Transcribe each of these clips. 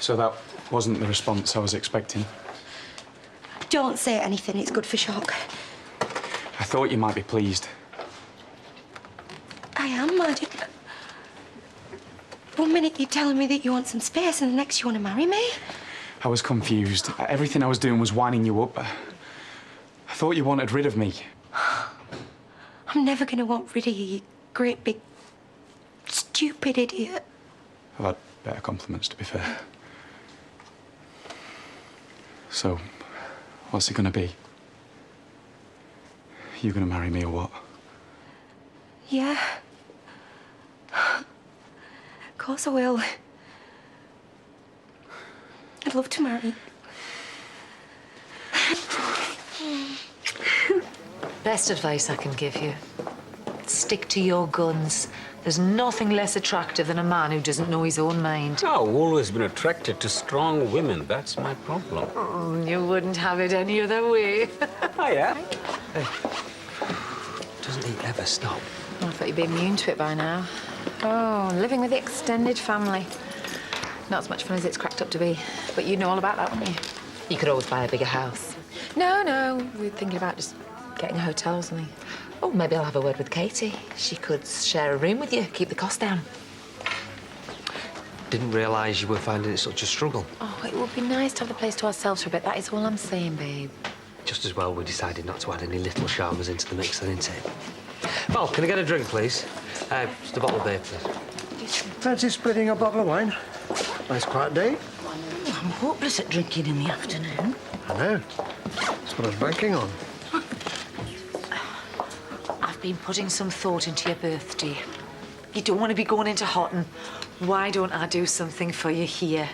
So that wasn't the response I was expecting? Don't say anything, it's good for shock. I thought you might be pleased. I am, Maddie. One minute you're telling me that you want some space and the next you want to marry me. I was confused. Everything I was doing was winding you up. I thought you wanted rid of me. I'm never going to want rid of you, you great big, stupid idiot. I've had better compliments, to be fair. So, what's it gonna be? You gonna marry me or what? Yeah. Of course I will. I'd love to marry. Best advice I can give you. Stick to your guns. There's nothing less attractive than a man who doesn't know his own mind. I've always been attracted to strong women. That's my problem. You wouldn't have it any other way. Oh, yeah? Hey. Doesn't he ever stop? Oh, I thought you'd be immune to it by now. Oh, living with the extended family. Not as much fun as it's cracked up to be. But you know all about that, wouldn't you? You could always buy a bigger house. No, we're thinking about just getting a hotel or something. Oh, maybe I'll have a word with Katie. She could share a room with you, keep the cost down. Didn't realise you were finding it such a struggle. Oh, it would be nice to have the place to ourselves for a bit. That is all I'm saying, babe. Just as well we decided not to add any little charmers into the mix, then, isn't it? Val, can I get a drink, please? Just a bottle of beer, please. Fancy splitting a bottle of wine? Nice quiet day. I'm hopeless at drinking in the afternoon. I know. That's what I was banking on. I've been putting some thought into your birthday. You don't want to be going into Hotton. Why don't I do something for you here?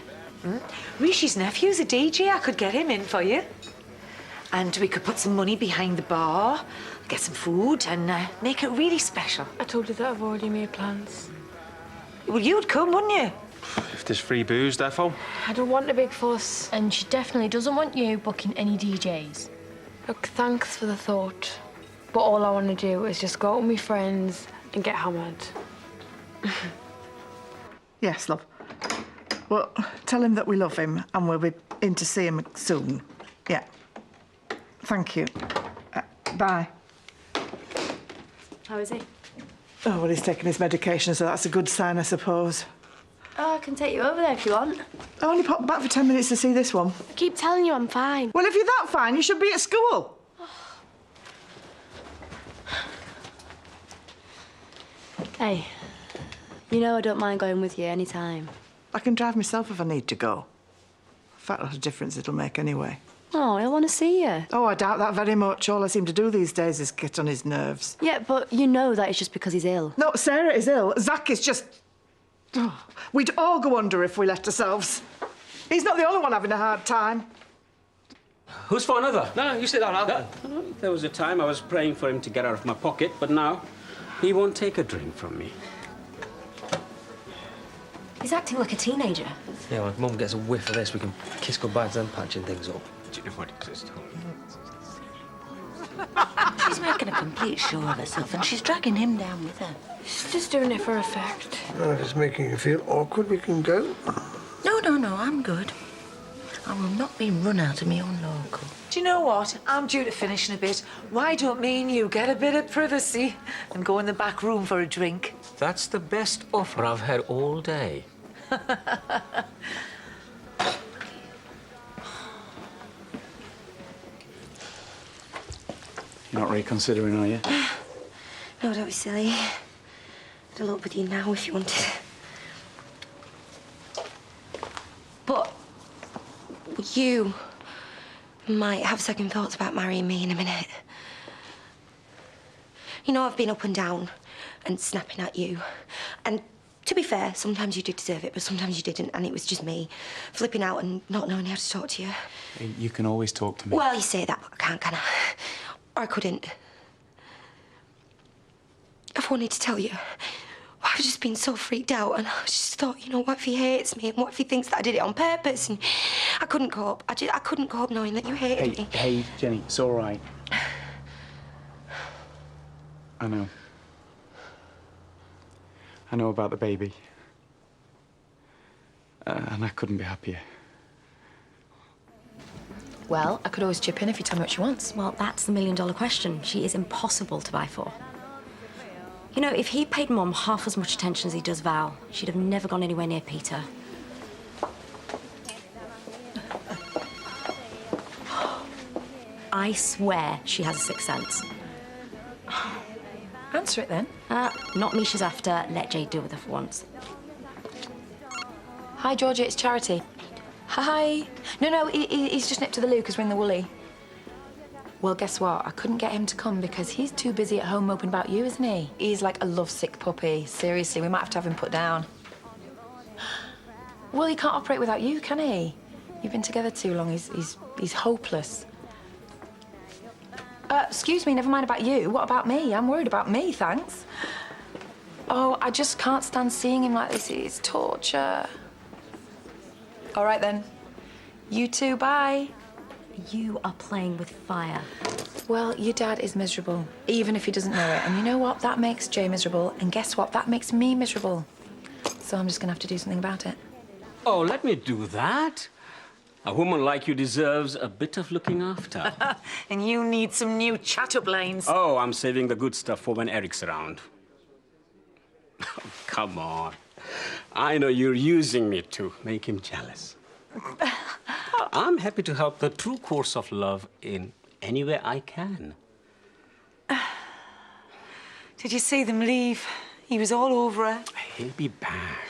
Rishi's nephew's a DJ. I could get him in for you. And we could put some money behind the bar, get some food, and make it really special. I told you that I've already made plans. Well, you'd come, wouldn't you? If there's free booze, therefore. I don't want a big fuss. And she definitely doesn't want you booking any DJs. Look, thanks for the thought. But all I want to do is just go out with my friends and get hammered. Yes, love. Well, tell him that we love him and we'll be in to see him soon. Yeah. Thank you. Bye. How is he? Oh, well, he's taking his medication, so that's a good sign, I suppose. Oh, I can take you over there if you want. I only popped back for 10 minutes to see this one. I keep telling you I'm fine. Well, if you're that fine, you should be at school. Hey, you know I don't mind going with you any time. I can drive myself if I need to go. In fact, what a difference it'll make anyway. Oh, I want to see you. Oh, I doubt that very much. All I seem to do these days is get on his nerves. Yeah, but you know that it's just because he's ill. No, Sarah is ill. Zach is just... Oh, we'd all go under if we left ourselves. He's not the only one having a hard time. Who's for another? No, you sit down, Al. There was a time I was praying for him to get out of my pocket, but now he won't take a drink from me. He's acting like a teenager. Yeah, well, if Mum gets a whiff of this, we can kiss goodbye to them patching things up. Do you know what it is, Tom? She's making a complete show of herself and she's dragging him down with her. She's just doing it for effect. Well, if it's making you feel awkward, we can go. No, I'm good. I will not be run out of my own local. Do you know what? I'm due to finish in a bit. Why don't me and you get a bit of privacy and go in the back room for a drink? That's the best offer I've had all day. You're not reconsidering, are you? No, don't be silly. I'd elope with you now if you wanted. But you might have second thoughts about marrying me in a minute. You know, I've been up and down and snapping at you. And to be fair, sometimes you did deserve it, but sometimes you didn't, and it was just me flipping out and not knowing how to talk to you. You can always talk to me. Well, you say that, but I can't, can I? Or I couldn't. I've wanted to tell you. I've just been so freaked out, and I just thought, you know, what if he hates me, and what if he thinks that I did it on purpose? And I couldn't cope. I couldn't cope knowing that you hated me. Hey, Jenny, it's all right. I know. I know about the baby. and I couldn't be happier. Well, I could always chip in if you tell me what she wants. Well, that's the million-dollar question. She is impossible to buy for. You know, if he paid Mum half as much attention as he does Val, she'd have never gone anywhere near Peter. I swear she has a sixth sense. Answer it then. Not me she's after. Let Jade deal with her for once. Hi, Georgia, it's Charity. Hi. No, he's just nipped to the loo because we're in the Woolly. Well, guess what? I couldn't get him to come because he's too busy at home moping about you, isn't he? He's like a lovesick puppy. Seriously, we might have to have him put down. Well, he can't operate without you, can he? You've been together too long. He's hopeless. Excuse me, never mind about you. What about me? I'm worried about me, thanks. Oh, I just can't stand seeing him like this. It's torture. All right, then. You too, bye. You are playing with fire. Well, your dad is miserable, even if he doesn't know it. And you know what? That makes Jay miserable. And guess what? That makes me miserable. So I'm just gonna have to do something about it. Oh, let me do that. A woman like you deserves a bit of looking after. And you need some new chat-up lines. Oh, I'm saving the good stuff for when Eric's around. Oh, come on. I know you're using me to make him jealous. I'm happy to help the true course of love in any way I can. Did you see them leave? He was all over her. He'll be back.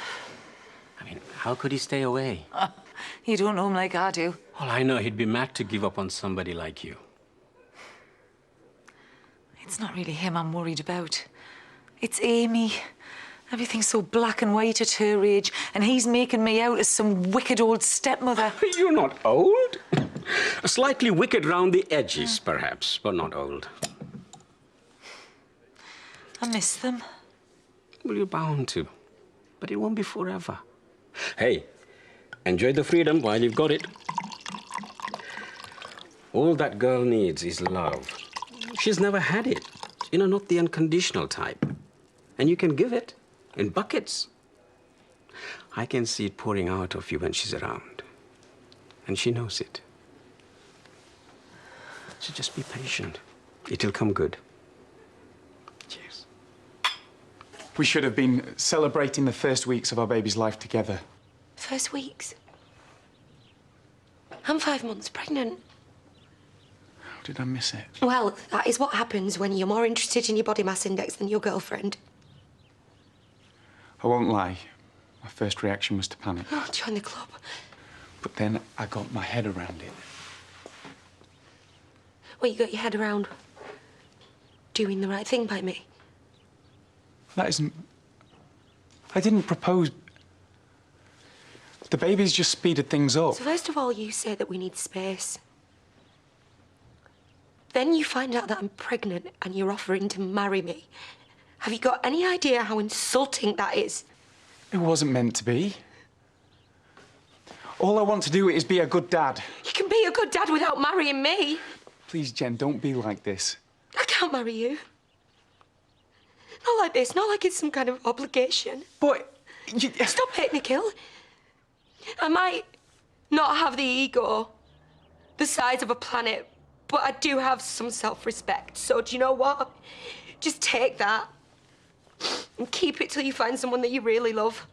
I mean, how could he stay away? You don't know him like I do. Well, I know he'd be mad to give up on somebody like you. It's not really him I'm worried about. It's Amy. Everything's so black and white at her age, and he's making me out as some wicked old stepmother. You're not old. Slightly wicked round the edges, perhaps, but not old. I miss them. Well, you're bound to. But it won't be forever. Hey, enjoy the freedom while you've got it. All that girl needs is love. She's never had it. You know, not the unconditional type. And you can give it in buckets. I can see it pouring out of you when she's around. And she knows it. So just be patient. It'll come good. Cheers. We should have been celebrating the first weeks of our baby's life together. First weeks? I'm 5 months pregnant. How did I miss it? Well, that is what happens when you're more interested in your body mass index than your girlfriend. I won't lie. My first reaction was to panic. Oh, join the club. But then I got my head around it. Well, you got your head around doing the right thing by me. That isn't... I didn't propose... The baby's just speeded things up. So first of all, you say that we need space. Then you find out that I'm pregnant and you're offering to marry me. Have you got any idea how insulting that is? It wasn't meant to be. All I want to do is be a good dad. You can be a good dad without marrying me. Please, Jen, don't be like this. I can't marry you. Not like this, not like it's some kind of obligation. But... Stop it, Nikhil. I might not have the ego the size of a planet, but I do have some self-respect. So do you know what? Just take that and keep it till you find someone that you really love.